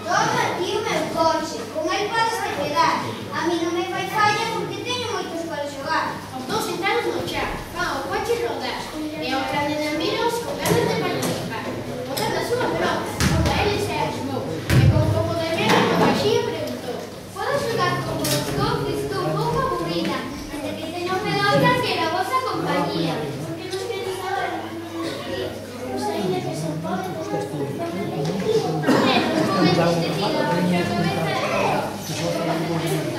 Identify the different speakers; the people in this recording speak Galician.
Speaker 1: Toma ti o meu coche, con el podes te quedar. A mí non me fai falla porque teño moitos para xogar.
Speaker 2: Os dous sentados no chan, fan o coche rodar, e ao grande de miros con ganas de participar. Botan a súa pelota, onde ele se asomou, e con un pouco de medo o baixío preguntou:
Speaker 1: Podo xogar con vosco, que estou un pouco aburrida. Ante que teño pelota que era a vosa compañía.
Speaker 2: que nos queres agora? Os aínda que son pobres,
Speaker 1: Pero, con el vestido, a vuestra cabeza,